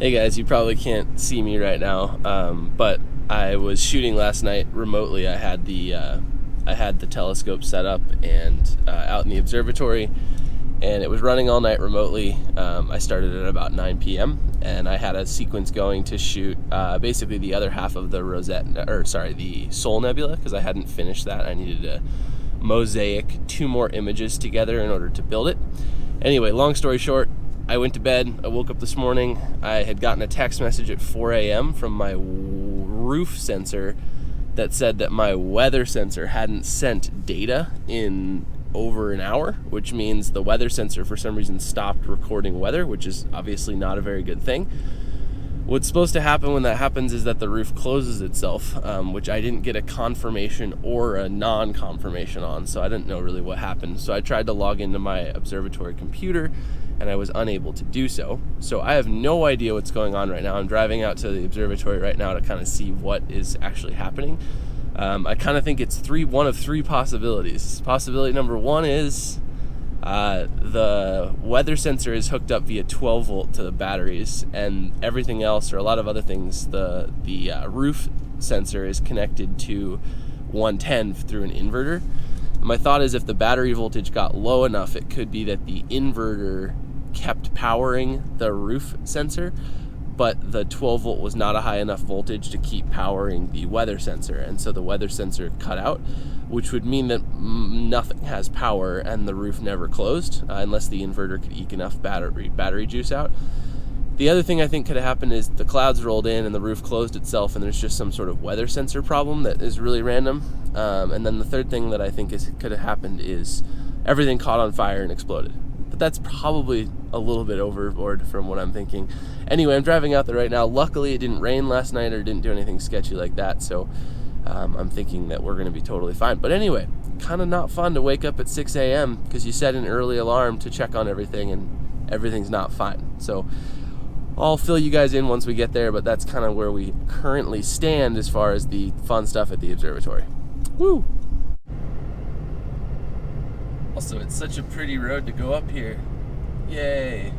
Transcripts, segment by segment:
Hey guys, you probably can't see me right now, but I was shooting last night remotely. I had the telescope set up and out in the observatory, and it was running all night remotely. I started at about 9 p.m. and I had a sequence going to shoot basically the other half of the Sol Nebula, because I hadn't finished that. I needed to mosaic 2 more images together in order to build it. Anyway, long story short, I went to bed. I woke up this morning. I had gotten a text message at 4 a.m. from my roof sensor that said that my weather sensor hadn't sent data in over an hour, which means the weather sensor for some reason stopped recording weather, which is obviously not a very good thing. What's supposed to happen when that happens is that the roof closes itself, which I didn't get a confirmation or a non-confirmation on, so I didn't know really what happened. So I tried to log into my observatory computer, and I was unable to do so. So I have no idea what's going on right now. I'm driving out to the observatory right now to kind of see what is actually happening. I kind of think it's one of three possibilities. Possibility number one is the weather sensor is hooked up via 12 volt to the batteries, and everything else, or a lot of other things, the roof sensor is connected to 110 through an inverter. My thought is if the battery voltage got low enough, it could be that the inverter kept powering the roof sensor, but the 12 volt was not a high enough voltage to keep powering the weather sensor, and so the weather sensor cut out, which would mean that nothing has power and the roof never closed, unless the inverter could eke enough battery juice out. The other thing I think could have happened is the clouds rolled in and the roof closed itself, and there's just some sort of weather sensor problem that is really random. And then the third thing that I think could have happened is everything caught on fire and exploded. But that's probably a little bit overboard from what I'm thinking. Anyway, I'm driving out there right now. Luckily, it didn't rain last night or didn't do anything sketchy like that, so I'm thinking that we're going to be totally fine. But anyway, kind of not fun to wake up at 6 a.m. because you set an early alarm to check on everything and everything's not fine. So I'll fill you guys in once we get there, but that's kind of where we currently stand as far as the fun stuff at the observatory. Woo! Also, it's such a pretty road to go up here. Yay!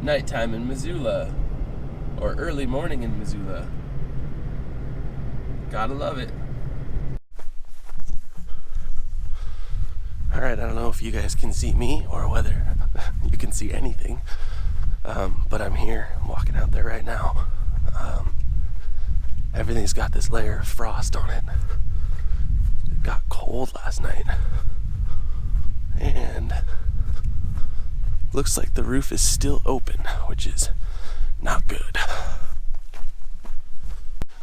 Nighttime in Missoula. Or early morning in Missoula. Gotta love it. Alright, I don't know if you guys can see me or whether you can see anything. But I'm here. I'm walking out there right now. Everything's got this layer of frost on it. It got cold last night. And looks like the roof is still open, which is not good.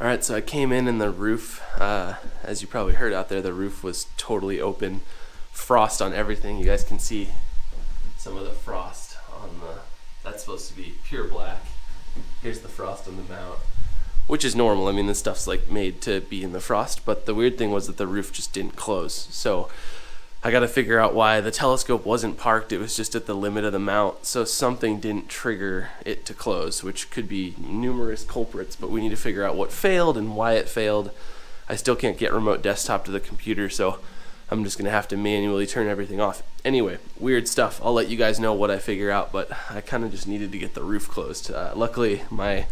Alright, so I came in and the roof, as you probably heard out there, the roof was totally open. Frost on everything. You guys can see some of the frost on that's supposed to be pure black. Here's the frost on the mount, which is normal. I mean, this stuff's like made to be in the frost, but the weird thing was that the roof just didn't close. So I got to figure out why. The telescope wasn't parked, it was just at the limit of the mount, so something didn't trigger it to close, which could be numerous culprits, but we need to figure out what failed and why it failed. I still can't get remote desktop to the computer, so I'm just going to have to manually turn everything off. Anyway, weird stuff. I'll let you guys know what I figure out, but I kind of just needed to get the roof closed. Luckily, my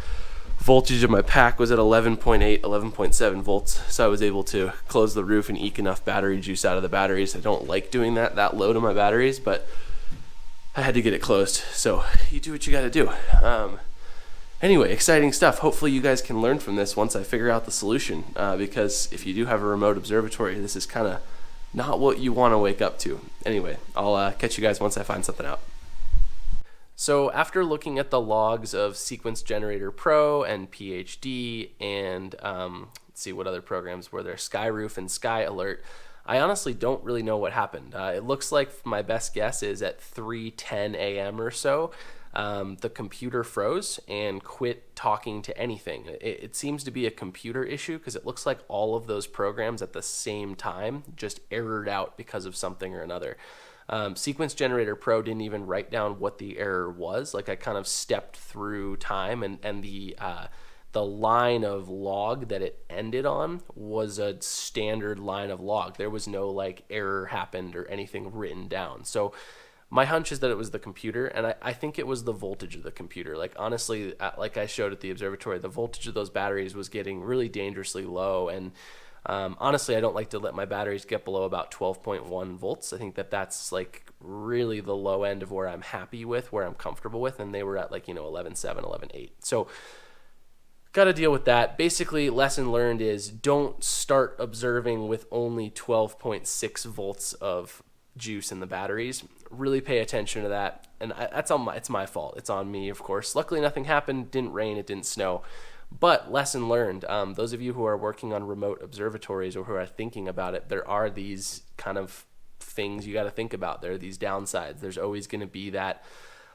voltage of my pack was at 11.8, 11.7 volts, so I was able to close the roof and eke enough battery juice out of the batteries. I don't like doing that low to my batteries, but I had to get it closed, so you do what you got to do. Anyway, exciting stuff. Hopefully you guys can learn from this once I figure out the solution, because if you do have a remote observatory, this is kind of not what you want to wake up to. Anyway, I'll catch you guys once I find something out. So after looking at the logs of Sequence Generator Pro and PhD and let's see what other programs were there, Skyroof and Sky Alert, I honestly don't really know what happened. It looks like my best guess is at 3:10 a.m. or so, the computer froze and quit talking to anything. It seems to be a computer issue because it looks like all of those programs at the same time just errored out because of something or another. Sequence Generator Pro didn't even write down what the error was. Like I kind of stepped through time, and the line of log that it ended on was a standard line of log. There was no like error happened or anything written down. So My hunch is that it was the computer, and I think it was the voltage of the computer. Like, honestly, like I showed at the observatory, the voltage of those batteries was getting really dangerously low, and honestly, I don't like to let my batteries get below about 12.1 volts. I think that that's like really the low end of where I'm happy with, where I'm comfortable with, and they were at like, 11.7, 11.8. So got to deal with that. Basically, lesson learned is don't start observing with only 12.6 volts of juice in the batteries. Really pay attention to that. And it's my fault. It's on me, of course. Luckily, nothing happened. Didn't rain. It didn't snow. But lesson learned. Those of you who are working on remote observatories or who are thinking about it, there are these kind of things you got to think about. There are these downsides. There's always going to be that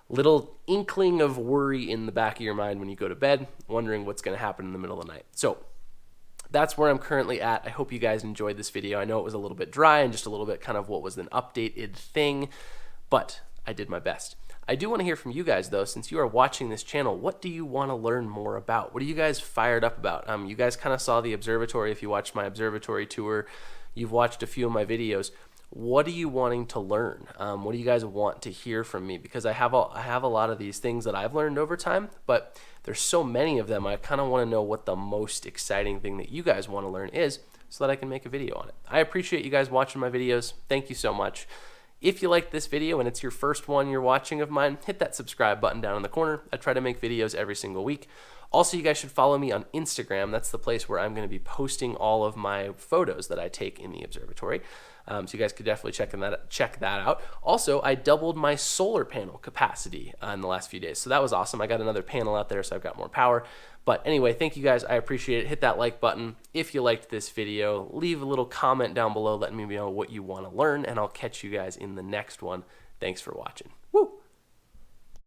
little inkling of worry in the back of your mind when you go to bed, wondering what's going to happen in the middle of the night. So that's where I'm currently at. I hope you guys enjoyed this video. I know it was a little bit dry and just a little bit kind of what was an updated thing, but I did my best. I do want to hear from you guys, though. Since you are watching this channel, what do you want to learn more about? What are you guys fired up about? You guys kind of saw the observatory. If you watched my observatory tour, you've watched a few of my videos. What are you wanting to learn? What do you guys want to hear from me? Because I have a lot of these things that I've learned over time, but there's so many of them. I kind of want to know what the most exciting thing that you guys want to learn is so that I can make a video on it. I appreciate you guys watching my videos. Thank you so much. If you liked this video and it's your first one you're watching of mine, hit that subscribe button down in the corner. I try to make videos every single week. Also, you guys should follow me on Instagram. That's the place where I'm going to be posting all of my photos that I take in the observatory. So you guys could definitely check that out. Also, I doubled my solar panel capacity in the last few days. So that was awesome. I got another panel out there, so I've got more power. But anyway, thank you guys. I appreciate it. Hit that like button if you liked this video. Leave a little comment down below letting me know what you want to learn, and I'll catch you guys in the next one. Thanks for watching.